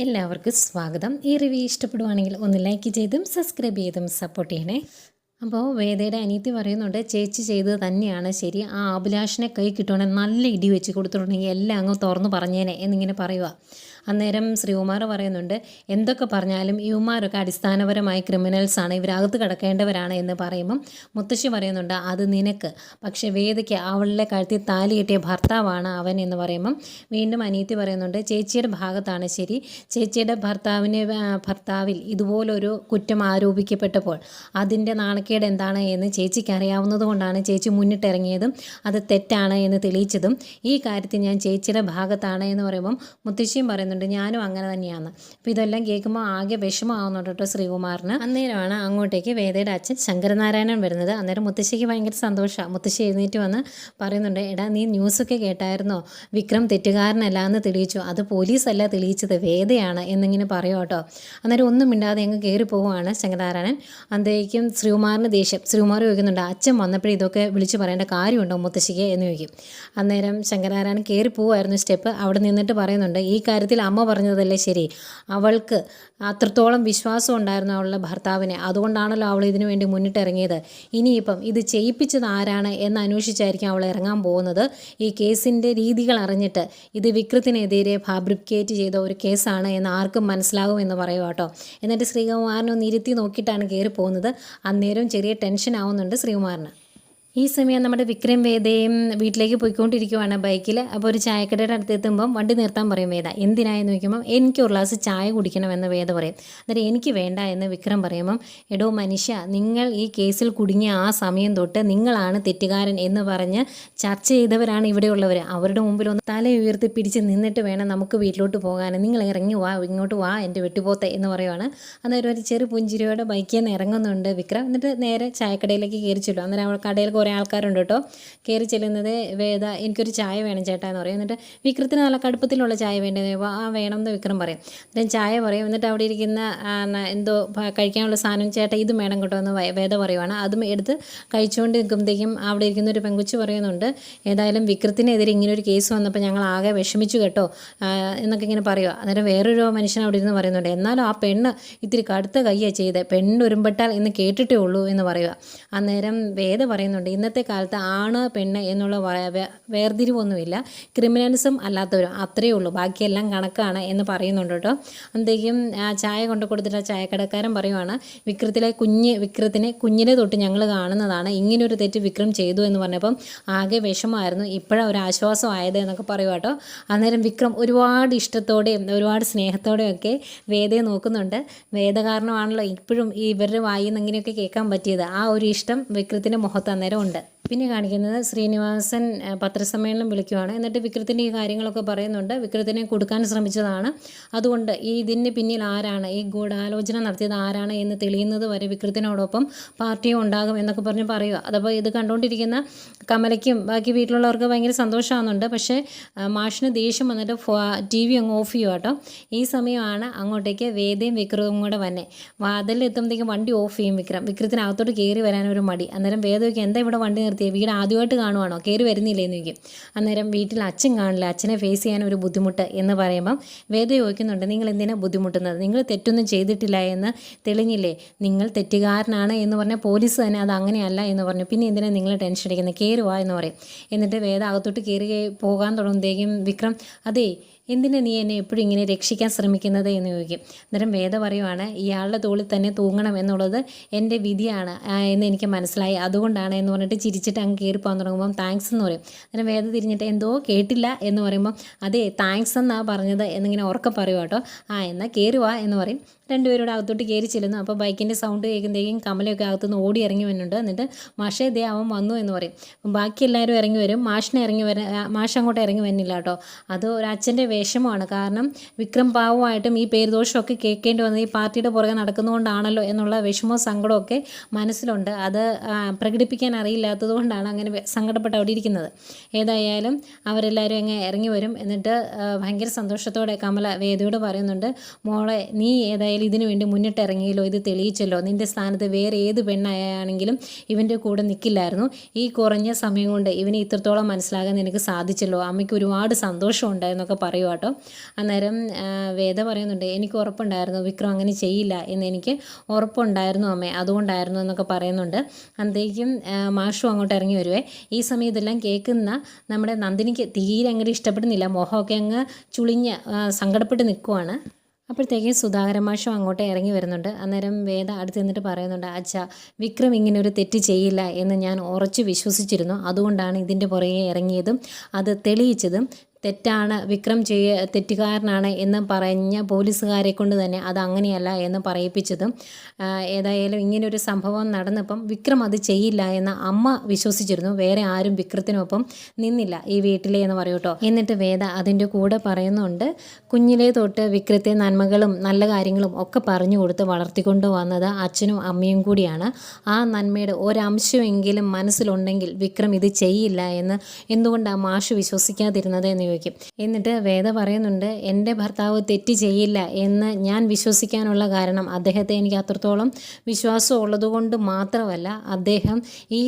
എല്ലാവർക്കും സ്വാഗതം. ഈ റിവ്യൂ ഇഷ്ടപ്പെടുവാണെങ്കിൽ ഒന്ന് ലൈക്ക് ചെയ്തും സബ്സ്ക്രൈബ് ചെയ്തും സപ്പോർട്ട് ചെയ്യണേ. അപ്പോൾ വേദയുടെ അനിയത്തി പറയുന്നുണ്ട്, ചേച്ചി ചെയ്തത് തന്നെയാണ് ശരി. ആ അഭിലാഷിനെ കൈ കിട്ടുവാണെങ്കിൽ നല്ല ഇടി വെച്ച് കൊടുത്തിട്ടുണ്ടെങ്കിൽ എല്ലാം അങ്ങ് തുറന്ന് പറഞ്ഞേനെ എന്നിങ്ങനെ പറയുക. അന്നേരം ശ്രീകുമാർ പറയുന്നുണ്ട്, എന്തൊക്കെ പറഞ്ഞാലും ഇവന്മാരൊക്കെ അടിസ്ഥാനപരമായി ക്രിമിനൽസാണ്, ഇവരകത്ത് കിടക്കേണ്ടവരാണ് എന്ന് പറയുമ്പം മുത്തശ്ശി പറയുന്നുണ്ട്, അത് നിനക്ക്, പക്ഷേ വേദയ്ക്ക് അവളുടെ കഴുത്തിൽ താലി കെട്ടിയ ഭർത്താവാണ് അവൻ എന്ന് പറയുമ്പം വീണ്ടും അനിയത്തി പറയുന്നുണ്ട്, ചേച്ചിയുടെ ഭാഗത്താണ് ശരി. ചേച്ചിയുടെ ഭർത്താവിൽ ഇതുപോലൊരു കുറ്റം ആരോപിക്കപ്പെട്ടപ്പോൾ അതിൻ്റെ നാണക്കേട് എന്താണ് എന്ന് ചേച്ചിക്ക് അറിയാവുന്നത് കൊണ്ടാണ് ചേച്ചി മുന്നിട്ടിറങ്ങിയതും അത് തെറ്റാണ് എന്ന് തെളിയിച്ചതും. ഈ കാര്യത്തിൽ ഞാൻ ചേച്ചിയുടെ ഭാഗത്താണ് എന്ന് പറയുമ്പം മുത്തശ്ശിയും പറയുന്നുണ്ട്, ഞാനും അങ്ങനെ തന്നെയാണ്. അപ്പോൾ ഇതെല്ലാം കേൾക്കുമ്പോൾ ആകെ വിഷമമാവുന്നുണ്ട് കേട്ടോ ശ്രീകുമാറിന്. അന്നേരമാണ് അങ്ങോട്ടേക്ക് വേദയുടെ അച്ഛൻ ശങ്കരനാരായണൻ വരുന്നത്. അന്നേരം മുത്തശ്ശിക്ക് ഭയങ്കര സന്തോഷമാണ്. മുത്തശ്ശി എഴുന്നേറ്റ് വന്ന് പറയുന്നുണ്ട്, എടാ നീ ന്യൂസൊക്കെ കേട്ടായിരുന്നോ, വിക്രം തെറ്റുകാരനല്ല എന്ന് തെളിയിച്ചു, അത് പോലീസല്ല തെളിയിച്ചത്, വേദയാണ് എന്നിങ്ങനെ പറയും കേട്ടോ. അന്നേരം ഒന്നും മിണ്ടാതെ അങ്ങ് കയറി പോവുകയാണ് ശങ്കരനാരായണൻ. അന്തേക്കും ശ്രീകുമാറിന് ദേഷ്യം. ശ്രീകുമാർ ചോദിക്കുന്നുണ്ട്, അച്ഛൻ വന്നപ്പോഴും ഇതൊക്കെ വിളിച്ച് പറയേണ്ട കാര്യമുണ്ടോ മുത്തശ്ശിക്ക് എന്ന് ചോദിക്കും. അന്നേരം ശങ്കരനാരായണൻ കയറി പോവുമായിരുന്നു സ്റ്റെപ്പ്. അവിടെ നിന്നിട്ട് പറയുന്നുണ്ട്, ഈ കാര്യത്തിൽ അമ്മ പറഞ്ഞതല്ലേ ശരി, അവൾക്ക് അത്രത്തോളം വിശ്വാസം ഉണ്ടായിരുന്നു അവളുടെ ഭർത്താവിനെ, അതുകൊണ്ടാണല്ലോ അവൾ ഇതിനു വേണ്ടി മുന്നിട്ടിറങ്ങിയത്. ഇനിയിപ്പം ഇത് ചെയ്യിപ്പിച്ചത് ആരാണ് എന്ന് അന്വേഷിച്ചായിരിക്കും അവൾ ഇറങ്ങാൻ പോകുന്നത്. ഈ കേസിൻ്റെ രീതികൾ അറിഞ്ഞിട്ട് ഇത് വിക്രത്തിനെതിരെ ഫാബ്രിക്കേറ്റ് ചെയ്ത ഒരു കേസാണ് എന്ന് ആർക്കും മനസ്സിലാകും എന്ന് പറയുക കേട്ടോ. എന്നിട്ട് ശ്രീകുമാറിനെ ഒന്ന് ഇരുത്തി നോക്കിയിട്ടാണ് കയറി പോകുന്നത്. അന്നേരം ചെറിയ ടെൻഷൻ ആവുന്നുണ്ട് ശ്രീകുമാറിന്. ഈ സമയം നമ്മുടെ വിക്രം വേദയും വീട്ടിലേക്ക് പോയിക്കൊണ്ടിരിക്കുവാണ് ബൈക്കിൽ. അപ്പോൾ ഒരു ചായക്കടയുടെ അടുത്ത് എത്തുമ്പം വണ്ടി നിർത്താൻ പറയും വേദ. എന്തിനായെന്ന് ചോദിക്കുമ്പം എനിക്ക് ഒരു ഗ്ലാസ് ചായ കുടിക്കണമെന്ന് വേദ പറയും. അന്നേരം എനിക്ക് വേണ്ട എന്ന് വിക്രം പറയുമ്പം, എടോ മനുഷ്യ, നിങ്ങൾ ഈ കേസിൽ കുടുങ്ങിയ ആ സമയം തൊട്ട് നിങ്ങളാണ് തെറ്റുകാരൻ എന്ന് പറഞ്ഞ് ചർച്ച ചെയ്തവരാണ് ഇവിടെയുള്ളവർ. അവരുടെ മുമ്പിൽ ഒന്ന് തല ഉയർത്തി പിടിച്ച് നിന്നിട്ട് വേണം നമുക്ക് വീട്ടിലോട്ട് പോകാൻ. നിങ്ങൾ ഇറങ്ങി വാ, ഇങ്ങോട്ട് വാ എൻ്റെ വെട്ടിപ്പോത്തെ എന്ന് പറയുവാണ്. അന്നേരം ഒരു ചെറു പുഞ്ചിരിയോടെ ബൈക്കിൽ നിന്ന് ഇറങ്ങുന്നുണ്ട് വിക്രം. എന്നിട്ട് നേരെ ചായക്കടയിലേക്ക് കയറി ചെല്ലും. അന്നേരം അവൾ കടയിൽ കുറേ ആൾക്കാരുണ്ട് കേട്ടോ. കയറി ചെല്ലുന്നത് വേദ, എനിക്കൊരു ചായ വേണം ചേട്ടാ എന്ന് പറയും. എന്നിട്ട് വിക്രത്തിന് നല്ല കടുപ്പത്തിലുള്ള ചായ വേണ്ടത്, ആ വേണം എന്ന് വിക്രം പറയും. എന്നിട്ട് ചായ പറയും. എന്നിട്ട് അവിടെ ഇരിക്കുന്ന എന്തോ കഴിക്കാനുള്ള സാധനം, ചേട്ടാ ഇത് വേണം കേട്ടോ എന്ന് വേദ പറയുവാണ്. അതും എടുത്ത് കഴിച്ചുകൊണ്ട് നിൽക്കുമ്പോഴത്തേക്കും അവിടെ ഇരിക്കുന്ന ഒരു പെങ്കുച്ച് പറയുന്നുണ്ട്, ഏതായാലും വിക്രത്തിനെതിരെ ഇങ്ങനൊരു കേസ് വന്നപ്പോൾ ഞങ്ങൾ ആകെ വിഷമിച്ചു കേട്ടോ എന്നൊക്കെ ഇങ്ങനെ പറയുക. അന്നേരം വേറൊരു മനുഷ്യൻ അവിടെ ഇരുന്ന് പറയുന്നുണ്ട്, എന്നാലും ആ പെണ്ണ് ഇത്തിരി കടുത്ത കയ്യാണ് ചെയ്തത്, പെണ്ണ് ഒരുമ്പെട്ടാൽ എന്ന് കേട്ടിട്ടേ ഉള്ളൂ എന്ന് പറയുക. അന്നേരം വേദ പറയുന്നുണ്ട്, ഇന്നത്തെ കാലത്ത് ആണ് പെണ്ണ് എന്നുള്ള വേർതിരിവൊന്നുമില്ല, ക്രിമിനൽസും അല്ലാത്തവരും അത്രയേ ഉള്ളൂ, ബാക്കിയെല്ലാം കണക്കാണ് എന്ന് പറയുന്നുണ്ട് കേട്ടോ. അന്തേക്കും ചായ കൊണ്ട് കൊടുത്തിട്ട് ചായക്കടക്കാരൻ പറയുവാണ്, വിക്രത്തിനെ കുഞ്ഞിനെ തൊട്ട് ഞങ്ങൾ കാണുന്നതാണ്, ഇങ്ങനൊരു തെറ്റ് വിക്രം ചെയ്തു എന്ന് പറഞ്ഞപ്പം ആകെ വിഷമമായിരുന്നു, ഇപ്പോഴാണ് ഒരു ആശ്വാസമായത് എന്നൊക്കെ പറയുക കേട്ടോ. അന്നേരം വിക്രം ഒരുപാട് ഇഷ്ടത്തോടെയും ഒരുപാട് സ്നേഹത്തോടെയും ഒക്കെ വേദയെ നോക്കുന്നുണ്ട്. വേദ കാരണമാണല്ലോ ഇപ്പോഴും ഇവരുടെ വായിൽ നിന്ന് ഇങ്ങനെയൊക്കെ കേൾക്കാൻ പറ്റിയത്. ആ ഒരു ഇഷ്ടം വിക്രത്തിൻ്റെ മുഖത്ത് അന്നേരം ഉണ്ട്. പിന്നെ കാണിക്കുന്നത് ശ്രീനിവാസൻ പത്രസമ്മേളനം വിളിക്കുവാണ്. എന്നിട്ട് വിക്രത്തിൻ്റെ ഈ കാര്യങ്ങളൊക്കെ പറയുന്നുണ്ട്. വിക്രത്തിനെ കൊടുക്കാൻ ശ്രമിച്ചതാണ്, അതുകൊണ്ട് ഇതിന് പിന്നിൽ ആരാണ്, ഈ ഗൂഢാലോചന നടത്തിയത് ആരാണ് എന്ന് തെളിയുന്നത് വരെ വിക്രത്തിനോടൊപ്പം പാർട്ടിയും ഉണ്ടാകും എന്നൊക്കെ പറഞ്ഞ് പറയുക. അതപ്പോൾ ഇത് കണ്ടുകൊണ്ടിരിക്കുന്ന കമലയ്ക്കും ബാക്കി വീട്ടിലുള്ളവർക്ക് ഭയങ്കര സന്തോഷമാകുന്നുണ്ട്. പക്ഷേ മാഷിന് ദേഷ്യം വന്നിട്ട് TV അങ്ങ് ഓഫ് ചെയ്യുക കേട്ടോ. ഈ സമയമാണ് അങ്ങോട്ടേക്ക് വേദയും വിക്രവും കൂടെ വന്നെ. വാതിലെത്തുമ്പോഴത്തേക്കും വണ്ടി ഓഫ് ചെയ്യും വിക്രത്തിനകത്തോട്ട് കയറി വരാനൊരു മടി. അന്നേരം വേദയ്ക്ക് എന്താ ഇവിടെ വണ്ടി നിർത്തിയത്, വീട് ആദ്യമായിട്ട് കാണുവാണോ, കയറി വരുന്നില്ലേ എന്ന് ചോദിക്കും. അന്നേരം വീട്ടിൽ അച്ഛൻ കാണില്ല, അച്ഛനെ ഫേസ് ചെയ്യാൻ ഒരു ബുദ്ധിമുട്ട് എന്ന് പറയുമ്പം വേദ ചോദിക്കുന്നുണ്ട്, നിങ്ങൾ എന്തിനാണ് ബുദ്ധിമുട്ടുന്നത്, നിങ്ങൾ തെറ്റൊന്നും ചെയ്തിട്ടില്ല എന്ന് തെളിഞ്ഞില്ലേ, നിങ്ങൾ തെറ്റുകാരനാണ് എന്ന് പറഞ്ഞാൽ പോലീസ് തന്നെ അത് അങ്ങനെയല്ല എന്ന് പറഞ്ഞു, പിന്നെ എന്തിനാണ് നിങ്ങൾ ടെൻഷൻ അടിക്കുന്നത്, കയറി വാ എന്ന് പറയും. എന്നിട്ട് വേദ അകത്തോട്ട് കയറി പോകാൻ തുടങ്ങുമ്പോഴത്തേക്കും വിക്രം, അതേ എന്തിനാ നീ എന്നെ എപ്പോഴും ഇങ്ങനെ രക്ഷിക്കാൻ ശ്രമിക്കുന്നത് എന്ന് ചോദിക്കും. അന്നേരം വേദ പറയുവാണ്, ഇയാളുടെ തോളിൽ തന്നെ തൂങ്ങണം എന്നുള്ളത് എൻ്റെ വിധിയാണ് എന്ന് എനിക്ക് മനസ്സിലായി, അതുകൊണ്ടാണ് എന്ന് പറഞ്ഞിട്ട് ചിരിച്ചിട്ട് അങ്ങ് കയറി പോകാൻ തുടങ്ങുമ്പം താങ്ക്സ് എന്ന് പറയും. അന്നേരം വേദ തിരിഞ്ഞിട്ട് എന്തോ കേട്ടില്ല എന്ന് പറയുമ്പം, അതേ താങ്ക്സ് എന്നാണ് പറഞ്ഞത് എന്നിങ്ങനെ ഉറക്കെ പറയും കേട്ടോ. എന്നാൽ കയറി വാ എന്ന് പറയും. രണ്ടുപേരോട് അകത്തോട്ട് കയറി ചെല്ലുന്നു. അപ്പോൾ ബൈക്കിൻ്റെ സൗണ്ട് കേൾക്കുമ്പോഴേക്കും കമലയൊക്കെ അകത്തുനിന്ന് ഓടി ഇറങ്ങി വരുന്നുണ്ട്. എന്നിട്ട് മാഷേ ദേ അവൻ വന്നു എന്ന് പറയും. ബാക്കി എല്ലാവരും ഇറങ്ങി വരും, മാഷ് അങ്ങോട്ട് ഇറങ്ങി വരുന്നില്ല കേട്ടോ. അത് ഒരു അച്ഛൻ്റെ വിഷമമാണ്. കാരണം വിക്രം പാവമായിട്ടും ഈ പേരുദോഷമൊക്കെ കേൾക്കേണ്ടി വന്നത് ഈ പാർട്ടിയുടെ പുറകെ നടക്കുന്നതുകൊണ്ടാണല്ലോ എന്നുള്ള വിഷമവും സങ്കടമൊക്കെ മനസ്സിലുണ്ട്. അത് പ്രകടിപ്പിക്കാൻ അറിയില്ലാത്തത് കൊണ്ടാണ് അങ്ങനെ സങ്കടപ്പെട്ട് അവിടെ ഇരിക്കുന്നത്. ഏതായാലും അവരെല്ലാവരും അങ്ങ് ഇറങ്ങി വരും. എന്നിട്ട് ഭയങ്കര സന്തോഷത്തോടെ കമല വേദയോട് പറയുന്നുണ്ട്, മോളെ നീ ഏതായാലും എന്തായാലും ഇതിനു വേണ്ടി മുന്നിട്ടിറങ്ങിയല്ലോ, ഇത് തെളിയിച്ചല്ലോ, നിൻ്റെ സ്ഥാനത്ത് വേറെ ഏത് പെണ്ണായാണെങ്കിലും ഇവൻ്റെ കൂടെ നിൽക്കില്ലായിരുന്നു. ഈ കുറഞ്ഞ സമയം കൊണ്ട് ഇവനെ ഇത്രത്തോളം മനസ്സിലാകാൻ നിനക്ക് സാധിച്ചല്ലോ, അമ്മയ്ക്ക് ഒരുപാട് സന്തോഷമുണ്ടായെന്നൊക്കെ പറയുക കേട്ടോ. അന്നേരം വേദ പറയുന്നുണ്ട്, എനിക്ക് ഉറപ്പുണ്ടായിരുന്നു വിക്രം അങ്ങനെ ചെയ്യില്ല എന്ന്, എനിക്ക് ഉറപ്പുണ്ടായിരുന്നു അമ്മേ, അതുകൊണ്ടായിരുന്നു എന്നൊക്കെ പറയുന്നുണ്ട്. അന്നേക്കും മാഷു അങ്ങോട്ട് ഇറങ്ങി വരുവേ. ഈ സമയം ഇതെല്ലാം കേൾക്കുന്ന നമ്മുടെ നന്ദിനിക്ക് തീരെ അങ്ങോട്ട് ഇഷ്ടപ്പെടുന്നില്ല, മുഖമൊക്കെ അങ്ങ് ചുളിഞ്ഞ് സങ്കടപ്പെട്ട് നിൽക്കുവാണ്. അപ്പോഴത്തേക്കും സുധാകരൻ മാഷും അങ്ങോട്ട് ഇറങ്ങി വരുന്നുണ്ട്. അന്നേരം വേദ അടുത്ത് നിന്നിട്ട് പറയുന്നുണ്ട്, അച്ഛാ വിക്രം ഇങ്ങനെ ഒരു തെറ്റ് ചെയ്യില്ല എന്ന് ഞാൻ ഉറച്ചു വിശ്വസിച്ചിരുന്നു, അതുകൊണ്ടാണ് ഇതിൻ്റെ പുറകെ ഇറങ്ങിയതും അത് തെളിയിച്ചതും. തെറ്റാണ്, വിക്രം തെറ്റുകാരനാണ് എന്ന് പറഞ്ഞ പോലീസുകാരെ കൊണ്ട് തന്നെ അത് അങ്ങനെയല്ല എന്ന് പറയിപ്പിച്ചതും. ഏതായാലും ഇങ്ങനൊരു സംഭവം നടന്നപ്പം വിക്രം അത് ചെയ്യില്ല എന്ന് അമ്മ വിശ്വസിച്ചിരുന്നു, വേറെ ആരും വിക്രത്തിനൊപ്പം നിന്നില്ല ഈ വീട്ടിലെ എന്ന് പറയൂ കേട്ടോ. എന്നിട്ട് വേദ അതിൻ്റെ കൂടെ പറയുന്നുണ്ട്, കുഞ്ഞിലേ തൊട്ട് വിക്രത്തെ നന്മകളും നല്ല കാര്യങ്ങളും ഒക്കെ പറഞ്ഞു കൊടുത്ത് വളർത്തിക്കൊണ്ട് വന്നത് അച്ഛനും അമ്മയും കൂടിയാണ്. ആ നന്മയുടെ ഒരംശമെങ്കിലും മനസ്സിലുണ്ടെങ്കിൽ വിക്രം ഇത് ചെയ്യില്ല എന്ന് എന്തുകൊണ്ടാണ് മാഷ് വിശ്വസിക്കാതിരുന്നത് എന്ന് ചോദിക്കും. എന്നിട്ട് വേദ പറയുന്നുണ്ട്, എൻ്റെ ഭർത്താവ് തെറ്റ് ചെയ്യില്ല എന്ന് ഞാൻ വിശ്വസിക്കാനുള്ള കാരണം അദ്ദേഹത്തെ എനിക്ക് അത്രത്തോളം വിശ്വാസം ഉള്ളതുകൊണ്ട് മാത്രമല്ല, അദ്ദേഹം ഈ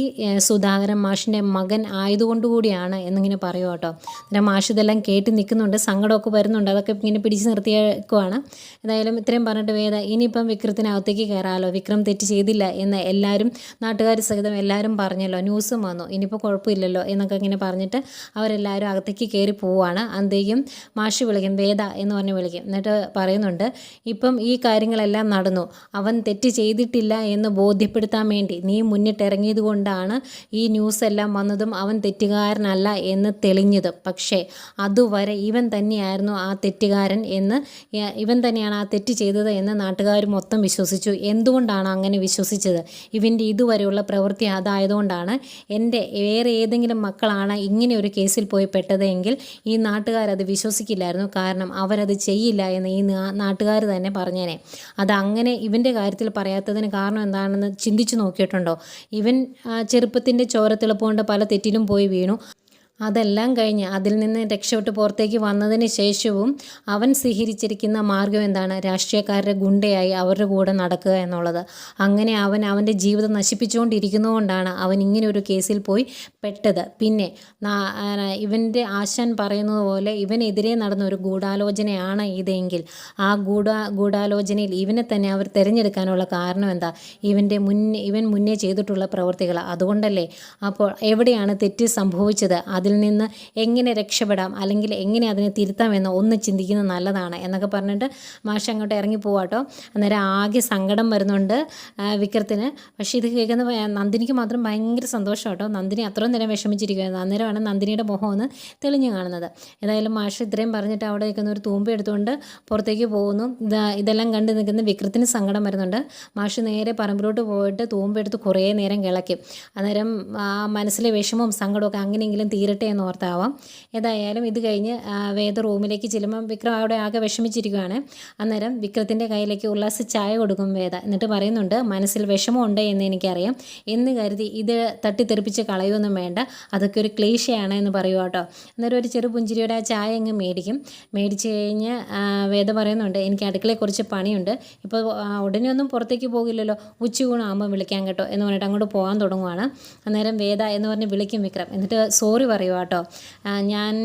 സുധാകരൻ മാഷിൻ്റെ മകൻ ആയതുകൊണ്ടുകൂടിയാണ് എന്നിങ്ങനെ പറയുക കേട്ടോ. അന്നേരം മാഷ് ഇതെല്ലാം കേട്ട് നിൽക്കുന്നുണ്ട്, സങ്കടമൊക്കെ വരുന്നുണ്ട്, അതൊക്കെ ഇങ്ങനെ പിടിച്ച് നിർത്തിയേക്കുവാണ്. ഏതായാലും ഇത്രയും പറഞ്ഞിട്ട് വേദ, ഇനിയിപ്പം വിക്രത്തിനകത്തേക്ക് കയറാമല്ലോ, വിക്രം തെറ്റ് ചെയ്തില്ല എന്ന് എല്ലാവരും നാട്ടുകാർ സഹിതം എല്ലാവരും പറഞ്ഞല്ലോ, ന്യൂസും വന്നു, ഇനിയിപ്പോൾ കുഴപ്പമില്ലല്ലോ എന്നൊക്കെ ഇങ്ങനെ പറഞ്ഞിട്ട് അവരെല്ലാവരും അകത്തേക്ക് കയറി പോവുകയാണ്. അന്തേക്കും മാഷ് വിളിക്കും, വേദ എന്ന് പറഞ്ഞ് വിളിക്കും. എന്നിട്ട് പറയുന്നുണ്ട്, ഇപ്പം ഈ കാര്യങ്ങളെല്ലാം നടന്നു, അവൻ തെറ്റ് ചെയ്തിട്ടില്ല എന്ന് ബോധ്യപ്പെടുത്താൻ വേണ്ടി നീ മുന്നിട്ടിറങ്ങിയത് കൊണ്ടാണ് ഈ ന്യൂസ് എല്ലാം വന്നതും അവൻ തെറ്റുകാരനല്ല എന്ന് തെളിഞ്ഞതും. പക്ഷേ അതുവരെ ഇവൻ തന്നെയായിരുന്നു ആ തെറ്റുകാരൻ എന്ന്, ഇവൻ തന്നെയാണ് ആ തെറ്റ് ചെയ്തത് എന്ന് നാട്ടുകാർ മൊത്തം വിശ്വസിച്ചു. എന്തുകൊണ്ടാണ് അങ്ങനെ വിശ്വസിച്ചത്? ഇവൻ്റെ ഇതുവരെയുള്ള പ്രവൃത്തി അതായതുകൊണ്ടാണ്. എൻ്റെ വേറെ ഏതെങ്കിലും മക്കളാണ് ഇങ്ങനെ ഒരു കേസിൽ പോയി പെട്ടതെങ്കിൽ ഈ നാട്ടുകാരത് വിശ്വസിക്കില്ലായിരുന്നു, കാരണം അവരത് ചെയ്യില്ല എന്ന് ഈ നാട്ടുകാർ തന്നെ പറഞ്ഞേനെ. അതങ്ങനെ ഇവൻ്റെ കാര്യത്തിൽ പറയാത്തതിന് കാരണം എന്താണെന്ന് ചിന്തിച്ചു നോക്കിയിട്ടുണ്ടോ? ഇവൻ ചെറുപ്പത്തിൻ്റെ ചോരത്തിളപ്പ് കൊണ്ട് പല തെറ്റിലും പോയി വീണു. അതെല്ലാം കഴിഞ്ഞ് അതിൽ നിന്ന് രക്ഷപ്പെട്ട് പുറത്തേക്ക് വന്നതിന് ശേഷവും അവൻ സ്വീകരിച്ചിരിക്കുന്ന മാർഗം എന്താണ്? രാഷ്ട്രീയക്കാരുടെ ഗുണ്ടയായി അവരുടെ കൂടെ നടക്കുക എന്നുള്ളത്. അങ്ങനെ അവൻ അവൻ്റെ ജീവിതം നശിപ്പിച്ചുകൊണ്ടിരിക്കുന്നതുകൊണ്ടാണ് അവൻ ഇങ്ങനെ ഒരു കേസിൽ പോയി പെട്ടത്. പിന്നെ ഇവൻ്റെ ആശാൻ പറയുന്നത് പോലെ ഇവനെതിരെ നടന്ന ഒരു ഗൂഢാലോചനയാണ് ഇതെങ്കിൽ ആ ഗൂഢാലോചനയിൽ ഇവനെ തന്നെ അവർ തിരഞ്ഞെടുക്കാനുള്ള കാരണം എന്താ? ഇവൻ മുന്നേ ചെയ്തിട്ടുള്ള പ്രവൃത്തികൾ. അതുകൊണ്ടല്ലേ. അപ്പോൾ എവിടെയാണ് തെറ്റ് സംഭവിച്ചത്? അതിൽ നിന്ന് എങ്ങനെ രക്ഷപ്പെടാം, അല്ലെങ്കിൽ എങ്ങനെ അതിനെ തിരുത്താമെന്ന് ഒന്ന് ചിന്തിക്കുന്നത് നല്ലതാണ് എന്നൊക്കെ പറഞ്ഞിട്ട് മാഷ് അങ്ങോട്ട് ഇറങ്ങി പോവാട്ടോ. അന്നേരം ആകെ സങ്കടം വരുന്നുണ്ട് വിക്രത്തിന്. പക്ഷേ ഇത് കേൾക്കുന്ന നന്ദിനിക്ക് മാത്രം ഭയങ്കര സന്തോഷം കേട്ടോ. നന്ദിനി അത്രയും നേരം വിഷമിച്ചിരിക്കുകയായിരുന്നു. അന്നേരമാണ് നന്ദിനിയുടെ മുഖം ഒന്ന് തെളിഞ്ഞു കാണുന്നത്. ഏതായാലും മാഷ് ഇത്രയും പറഞ്ഞിട്ട് അവിടെ നിൽക്കുന്ന ഒരു തൂമ്പ എടുത്തുകൊണ്ട് പുറത്തേക്ക് പോകുന്നു. ഇതെല്ലാം കണ്ട് നിൽക്കുന്ന വിക്രത്തിന് സങ്കടം വരുന്നുണ്ട്. മാഷ് നേരെ പറമ്പിലോട്ട് പോയിട്ട് തൂമ്പ എടുത്ത് കുറേ നേരം കിളയ്ക്കും. അന്നേരം മനസ്സിലെ വിഷമവും സങ്കടമൊക്കെ അങ്ങനെയെങ്കിലും തീരട്ടെ എന്ന് ഓർത്താവാം. ഏതായാലും ഇത് കഴിഞ്ഞ് വേദ റൂമിലേക്ക് ചെല്ലുമ്പം വിക്രം അവിടെ ആകെ വിഷമിച്ചിരിക്കുകയാണ്. അന്നേരം വിക്രത്തിൻ്റെ കയ്യിലേക്ക് ഉല്ലാസ് ചായ കൊടുക്കും വേദ. എന്നിട്ട് പറയുന്നുണ്ട്, മനസ്സിൽ വിഷമമുണ്ട് എന്ന് എനിക്കറിയാം, എന്ന് കരുതി ഇത് തട്ടിത്തെറിപ്പിച്ച് കളയുമൊന്നും വേണ്ട, അതൊക്കെ ഒരു ക്ലീശയാണ് എന്ന് പറയുക കേട്ടോ. അന്നേരം ഒരു ചെറു പുഞ്ചിരിയുടെ ആ ചായ അങ്ങ് മേടിച്ച് കഴിഞ്ഞ് വേദ പറയുന്നുണ്ട്, എനിക്ക് അടുക്കളയിൽ കുറച്ച് പണിയുണ്ട്, ഇപ്പോൾ ഉടനെ ഒന്നും പുറത്തേക്ക് പോകില്ലല്ലോ, ഉച്ചയൂണാകുമ്പോൾ വിളിക്കാൻ കേട്ടോ എന്ന് പറഞ്ഞിട്ട് അങ്ങോട്ട് പോകാൻ തുടങ്ങുവാണ്. അന്നേരം വേദ എന്ന് പറഞ്ഞ് വിളിക്കും വിക്രം. എന്നിട്ട് സോറി പറയുക കേട്ടോ, ഞാൻ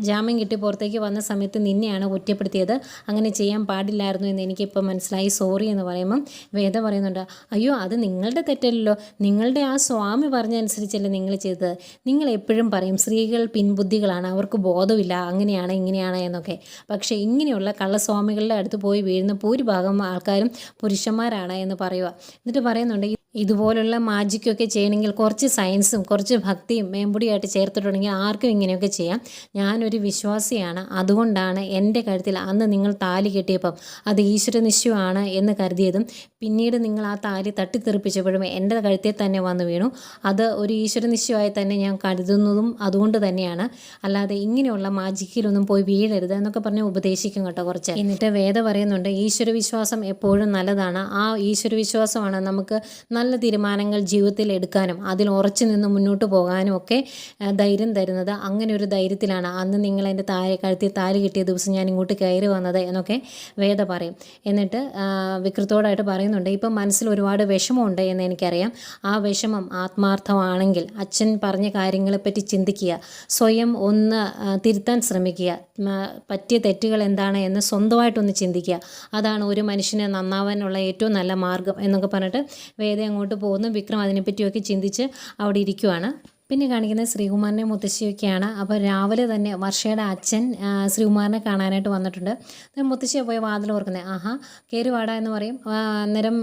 ജാമ്യം കിട്ടി പുറത്തേക്ക് വന്ന സമയത്ത് നിന്നെയാണ് കുറ്റപ്പെടുത്തിയത്, അങ്ങനെ ചെയ്യാൻ പാടില്ലായിരുന്നു എന്ന് എനിക്കിപ്പോൾ മനസ്സിലായി, സോറി എന്ന് പറയുമ്പം വേദ പറയുന്നുണ്ട്, അയ്യോ അത് നിങ്ങളുടെ തെറ്റല്ലല്ലോ, നിങ്ങളുടെ ആ സ്വാമി പറഞ്ഞതനുസരിച്ചല്ലേ നിങ്ങൾ ചെയ്തത്. നിങ്ങൾ എപ്പോഴും പറയും സ്ത്രീകൾ പിൻബുദ്ധികളാണ്, അവർക്ക് ബോധമില്ല, അങ്ങനെയാണ് ഇങ്ങനെയാണ് എന്നൊക്കെ. പക്ഷേ ഇങ്ങനെയുള്ള കള്ളസ്വാമികളുടെ അടുത്ത് പോയി വീഴുന്ന ഭൂരിഭാഗം ആൾക്കാരും പുരുഷന്മാരാണ് എന്ന് പറയുക. എന്നിട്ട് പറയുന്നുണ്ട്, ഇതുപോലുള്ള മാജിക്കൊക്കെ ചെയ്യണമെങ്കിൽ കുറച്ച് സയൻസും കുറച്ച് ഭക്തിയും മേമ്പൊടിയായിട്ട് ചേർത്തിട്ടുണ്ടെങ്കിൽ ആർക്കും ഇങ്ങനെയൊക്കെ ചെയ്യാം. ഞാനൊരു വിശ്വാസിയാണ്, അതുകൊണ്ടാണ് എൻ്റെ കഴുത്തിൽ അന്ന് നിങ്ങൾ താലി കെട്ടിയപ്പം അത് ഈശ്വര നിശ്ചയമാണ് എന്ന് കരുതിയതും പിന്നീട് നിങ്ങൾ ആ താലി തട്ടിത്തെറിപ്പിച്ചപ്പോഴും എൻ്റെ കഴുത്തിൽ തന്നെ വന്നു വീണു. അത് ഒരു ഈശ്വര നിശ്ചയമായി തന്നെ ഞാൻ കരുതുന്നതും അതുകൊണ്ട് തന്നെയാണ്, അല്ലാതെ ഇങ്ങനെയുള്ള മാജിക്കിലൊന്നും പോയി വീഴരുത് എന്നൊക്കെ പറഞ്ഞ് ഉപദേശിക്കും കേട്ടോ കുറച്ച്. എന്നിട്ട് വേദ പറയുന്നുണ്ട്, ഈശ്വര വിശ്വാസം എപ്പോഴും നല്ലതാണ്, ആ ഈശ്വര വിശ്വാസമാണ് നമുക്ക് നല്ല നല്ല തീരുമാനങ്ങൾ ജീവിതത്തിൽ എടുക്കാനും അതിൽ ഉറച്ചു നിന്ന് മുന്നോട്ട് പോകാനും ഒക്കെ ധൈര്യം തരുന്നത്. അങ്ങനെ ഒരു ധൈര്യത്തിലാണ് അന്ന് നിങ്ങൾ എൻ്റെ കഴുത്തിൽ താലി കിട്ടിയ ദിവസം ഞാൻ ഇങ്ങോട്ട് കയറി വന്നത് എന്നൊക്കെ വേദ പറയും. എന്നിട്ട് വിക്രത്തോടായിട്ട് പറയുന്നുണ്ട്, ഇപ്പം മനസ്സിൽ ഒരുപാട് വിഷമമുണ്ട് എന്ന് എനിക്കറിയാം. ആ വിഷമം ആത്മാർത്ഥമാണെങ്കിൽ അച്ഛൻ പറഞ്ഞ കാര്യങ്ങളെപ്പറ്റി ചിന്തിക്കുക, സ്വയം ഒന്ന് തിരുത്താൻ ശ്രമിക്കുക, പറ്റിയ തെറ്റുകൾ എന്താണ് എന്ന് സ്വന്തമായിട്ടൊന്ന് ചിന്തിക്കുക. അതാണ് ഒരു മനുഷ്യനെ നന്നാവാനുള്ള ഏറ്റവും നല്ല മാർഗ്ഗം എന്നൊക്കെ പറഞ്ഞിട്ട് വേദ അങ്ങോട്ട് പോകുന്നു. വിക്രം അതിനെപ്പറ്റിയൊക്കെ ചിന്തിച്ച് അവിടെ ഇരിക്കുവാണ്. പിന്നെ കാണിക്കുന്നത് ശ്രീകുമാറിനെ മുത്തശ്ശിയൊക്കെയാണ്. അപ്പോൾ രാവിലെ തന്നെ വർഷയുടെ അച്ഛൻ ശ്രീകുമാറിനെ കാണാനായിട്ട് വന്നിട്ടുണ്ട്. മുത്തശ്ശിയെ പോയി വാതിൽ ഓർക്കുന്നത്, ആഹാ കയറി വാടാ എന്ന് പറയും. അന്നേരം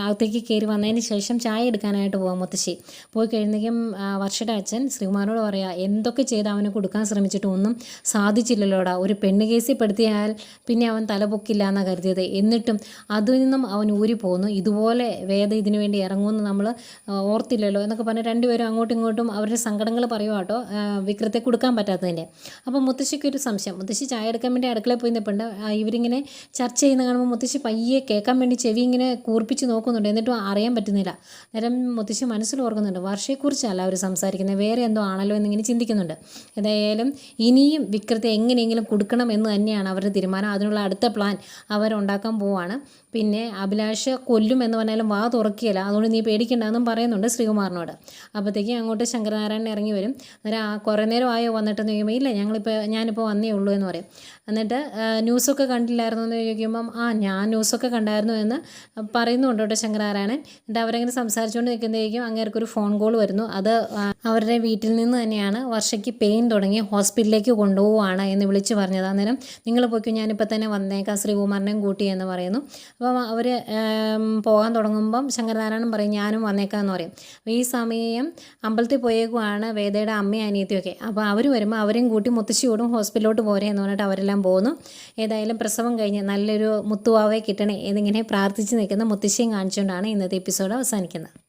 അകത്തേക്ക് കയറി വന്നതിന് ശേഷം ചായ എടുക്കാനായിട്ട് പോകാം മുത്തശ്ശി. പോയി കഴിഞ്ഞേക്കും വർഷയുടെ അച്ഛൻ ശ്രീകുമാറിനോട് പറയുക, എന്തൊക്കെ ചെയ്ത് അവന് കൊടുക്കാൻ ശ്രമിച്ചിട്ടും ഒന്നും സാധിച്ചില്ലല്ലോടാ. ഒരു പെണ്ണ് കേസിൽ പെടുത്തിയാൽ പിന്നെ അവൻ തലപൊക്കില്ല എന്നാണ് കരുതിയത്. എന്നിട്ടും അതിൽ നിന്നും അവൻ ഊരി പോകുന്നു. ഇതുപോലെ വേദ ഇതിനു വേണ്ടി ഇറങ്ങുമെന്ന് നമ്മൾ ഓർത്തില്ലല്ലോ എന്നൊക്കെ പറഞ്ഞ് രണ്ടുപേരും അങ്ങോട്ടും ഇങ്ങോട്ടും അവരുടെ സങ്കടങ്ങൾ പറയുക കേട്ടോ, വിക്രത്തെ കൊടുക്കാൻ പറ്റാത്തതിൻ്റെ. അപ്പോൾ മുത്തശ്ശിക്കൊരു സംശയം. മുത്തശ്ശി ചായ എടുക്കാൻ വേണ്ടി അടുക്കളയിൽ പോയി നിൽപ്പുണ്ട്. ഇവരിങ്ങനെ ചർച്ച ചെയ്യുന്ന കാണുമ്പോൾ മുത്തശ്ശി പയ്യെ കേൾക്കാൻ വേണ്ടി ചെവി ഇങ്ങനെ കൂർപ്പിച്ച് നോക്കുന്നുണ്ട്. എന്നിട്ടും അറിയാൻ പറ്റുന്നില്ല. നേരം മുത്തശ്ശി മനസ്സിൽ ഓർക്കുന്നുണ്ട്, വർഷയെക്കുറിച്ചല്ല അവർ സംസാരിക്കുന്നത്, വേറെ എന്തോ ആണല്ലോ എന്നിങ്ങനെ ചിന്തിക്കുന്നുണ്ട്. ഏതായാലും ഇനിയും വിക്രത്തെ എങ്ങനെയെങ്കിലും കൊടുക്കണം എന്ന് തന്നെയാണ് അവരുടെ തീരുമാനം. അതിനുള്ള അടുത്ത പ്ലാൻ അവരുണ്ടാക്കാൻ പോവാണ്. പിന്നെ അഭിലാഷ് കൊല്ലും എന്ന് പറഞ്ഞാലും വാ തുറക്കിയല്ല, അതുകൊണ്ട് നീ പേടിക്കണ്ടെന്നും പറയുന്നുണ്ട് ശ്രീകുമാറിനോട്. അപ്പോഴത്തേക്കും അങ്ങോട്ട് ശങ്കരനാരായണൻ ഇറങ്ങി വരും. അന്നേരം കുറേ നേരം ആയോ വന്നിട്ടെന്ന് ചോദിക്കുമ്പോൾ ഇല്ല ഞാനിപ്പോൾ വന്നേ ഉള്ളൂ എന്ന് പറയും. എന്നിട്ട് ന്യൂസൊക്കെ കണ്ടില്ലായിരുന്നു എന്ന് ചോദിക്കുമ്പം ഞാൻ ന്യൂസൊക്കെ കണ്ടായിരുന്നു എന്ന് പറയുന്നുണ്ട് കേട്ടോ ശങ്കരനാരായണൻ. എന്നിട്ട് അവരങ്ങനെ സംസാരിച്ചുകൊണ്ട് നിൽക്കുന്നതായിരിക്കും അങ്ങേർക്കൊരു ഫോൺ കോൾ വരുന്നു. അത് അവരുടെ വീട്ടിൽ നിന്ന് തന്നെയാണ്. വർഷയ്ക്ക് പെയിൻ തുടങ്ങി ഹോസ്പിറ്റലിലേക്ക് കൊണ്ടുപോവുകയാണ് എന്ന് വിളിച്ച് പറഞ്ഞത്. അന്നേരം നിങ്ങൾ പോയിക്കോ, ഞാനിപ്പോൾ തന്നെ വന്നേക്കാം ശ്രീകുമാറിനെയും കൂട്ടി എന്ന് പറയുന്നു. അപ്പം അവർ പോകാൻ തുടങ്ങുമ്പം ശങ്കരനാരായണൻ പറയും ഞാനും വന്നേക്കാം എന്ന് പറയും. അപ്പോൾ ഈ സമയം അമ്പലത്തിൽ പോയേക്കുവാണ് വേദയുടെ അമ്മയും അനിയത്തിയൊക്കെ. അപ്പോൾ അവർ വരുമ്പോൾ അവരെയും കൂട്ടി മുത്തശ്ശിയോടും ഹോസ്പിറ്റലിലോട്ട് പോരെ എന്ന് പറഞ്ഞിട്ട് അവരെല്ലാം പോകുന്നു. ഏതായാലും പ്രസവം കഴിഞ്ഞ് നല്ലൊരു മുത്തുവാവയെ കിട്ടണേ എന്നിങ്ങനെ പ്രാർത്ഥിച്ച് നിൽക്കുന്ന മുത്തശ്ശിയും കാണിച്ചുകൊണ്ടാണ് ഇന്നത്തെ എപ്പിസോഡ് അവസാനിക്കുന്നത്.